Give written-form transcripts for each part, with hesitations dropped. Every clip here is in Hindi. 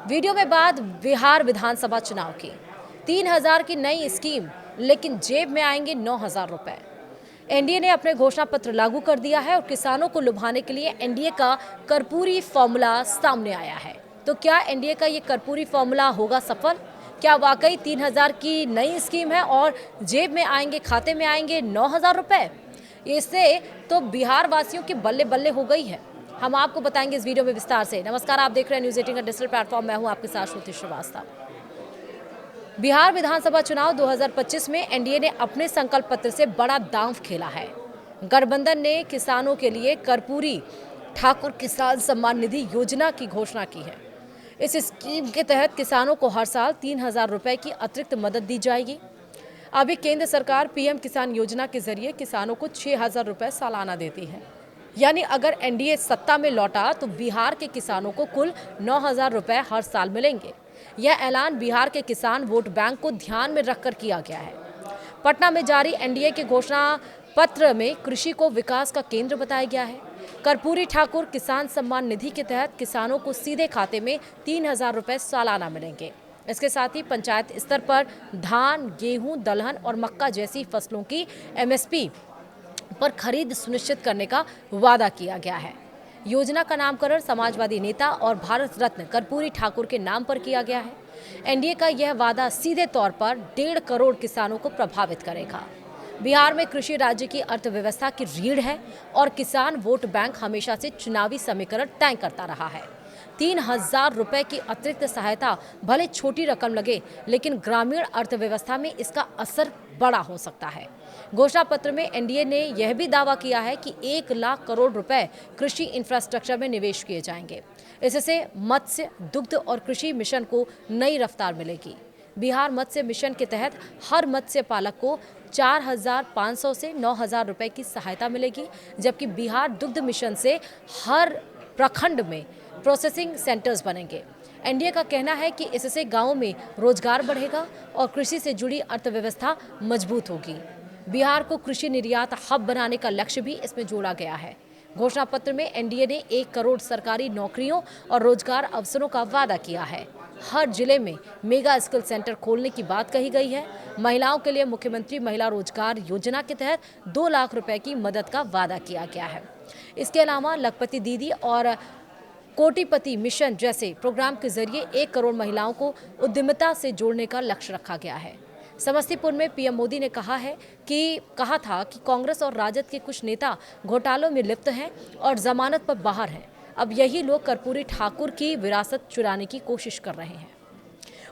वीडियो में बात बिहार विधानसभा चुनाव की। 3,000 की नई स्कीम, लेकिन जेब में आएंगे 9,000 रुपए। एनडीए ने अपने घोषणा पत्र लागू कर दिया है और किसानों को लुभाने के लिए एनडीए का कर्पूरी फॉर्मूला सामने आया है। तो क्या एनडीए का ये कर्पूरी फॉर्मूला होगा सफल? क्या वाकई 3,000 की नई स्कीम है और जेब में आएंगे, खाते में आएंगे 9,000 रुपए? इससे तो बिहार वासियों की बल्ले बल्ले हो गई है। हम आपको बताएंगे इस वीडियो में विस्तार से। नमस्कार, आप देख रहे हैं न्यूज़ 18 का डिजिटल प्लेटफॉर्म। मैं हूं आपके साथ श्रुति श्रीवास्तव। बिहार विधानसभा चुनाव 2025 में एनडीए ने अपने संकल्प पत्र से बड़ा दांव खेला है। गठबंधन ने किसानों के लिए कर्पूरी ठाकुर किसान सम्मान निधि योजना की घोषणा की है। इस स्कीम के तहत किसानों को हर साल 3,000 रुपए की अतिरिक्त मदद दी जाएगी। अभी केंद्र सरकार पीएम किसान योजना के जरिए किसानों को 6,000 रुपए सालाना देती है। यानी अगर एनडीए सत्ता में लौटा तो बिहार के किसानों को कुल 9,000 रुपए हर साल मिलेंगे। यह ऐलान बिहार के किसान वोट बैंक को ध्यान में रखकर किया गया है। पटना में जारी एनडीए के घोषणा पत्र में कृषि को विकास का केंद्र बताया गया है। कर्पूरी ठाकुर किसान सम्मान निधि के तहत किसानों को सीधे खाते में 3,000 रुपए सालाना मिलेंगे। इसके साथ ही पंचायत स्तर पर धान, गेहूं, दलहन और मक्का जैसी फसलों की एमएसपी पर खरीद सुनिश्चित करने का वादा किया गया है। योजना का नामकरण समाजवादी नेता और भारत रत्न कर्पूरी ठाकुर के नाम पर किया गया है। एनडीए का यह वादा सीधे तौर पर 1.5 करोड़ किसानों को प्रभावित करेगा। बिहार में कृषि राज्य की अर्थव्यवस्था की रीढ़ है और किसान वोट बैंक हमेशा से चुनावी समीकरण तय करता रहा है। 3,000 रुपए की अतिरिक्त सहायता भले छोटी रकम लगे, लेकिन ग्रामीण अर्थव्यवस्था में इसका असर बड़ा हो सकता है। घोषणा पत्र में एनडीए ने यह भी दावा किया है कि 1 लाख करोड़ रुपए कृषि इंफ्रास्ट्रक्चर में निवेश किए जाएंगे। इससे मत्स्य, दुग्ध और कृषि मिशन को नई रफ्तार मिलेगी। बिहार मत्स्य मिशन के तहत हर मत्स्य पालक को 4,500 से 9,000 रुपए की सहायता मिलेगी, जबकि बिहार दुग्ध मिशन से हर प्रखंड में प्रोसेसिंग सेंटर्स बनेंगे। एनडीए का कहना है कि इससे गांवों में रोजगार बढ़ेगा और कृषि से जुड़ी अर्थव्यवस्था मजबूत होगी। बिहार को कृषि निर्यात हब बनाने का लक्ष्य भी इसमें जोड़ा गया है। घोषणा पत्र में एनडीए ने 1 करोड़ सरकारी नौकरियों और रोजगार अवसरों का वादा किया है। हर जिले में मेगा स्किल सेंटर खोलने की बात कही गई है। महिलाओं के लिए मुख्यमंत्री महिला रोजगार योजना के तहत 2 लाख रुपए की मदद का वादा किया गया है। इसके अलावा लखपति दीदी और कोटिपति मिशन जैसे प्रोग्राम के जरिए 1 करोड़ महिलाओं को उद्यमिता से जोड़ने का लक्ष्य रखा गया है। समस्तीपुर में पीएम मोदी ने कहा था कि कांग्रेस और राजद के कुछ नेता घोटालों में लिप्त हैं और जमानत पर बाहर हैं। अब यही लोग कर्पूरी ठाकुर की विरासत चुराने की कोशिश कर रहे हैं।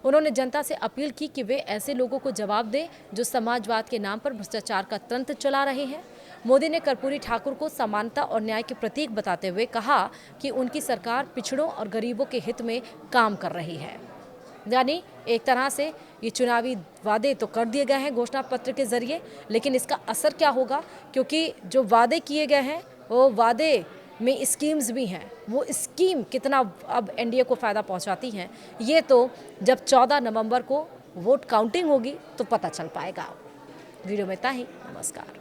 उन्होंने जनता से अपील की कि वे ऐसे लोगों को जवाब दें जो समाजवाद के नाम पर भ्रष्टाचार का तंत्र चला रहे हैं। मोदी ने कर्पूरी ठाकुर को समानता और न्याय के प्रतीक बताते हुए कहा कि उनकी सरकार पिछड़ों और गरीबों के हित में काम कर रही है। यानी एक तरह से ये चुनावी वादे तो कर दिए गए हैं घोषणा पत्र के जरिए, लेकिन इसका असर क्या होगा? क्योंकि जो वादे किए गए हैं वो वादे में स्कीम्स भी हैं। वो स्कीम कितना अब एनडीए को फ़ायदा पहुंचाती हैं, ये तो जब 14 नवंबर को वोट काउंटिंग होगी तो पता चल पाएगा। वीडियो में इतना ही। नमस्कार।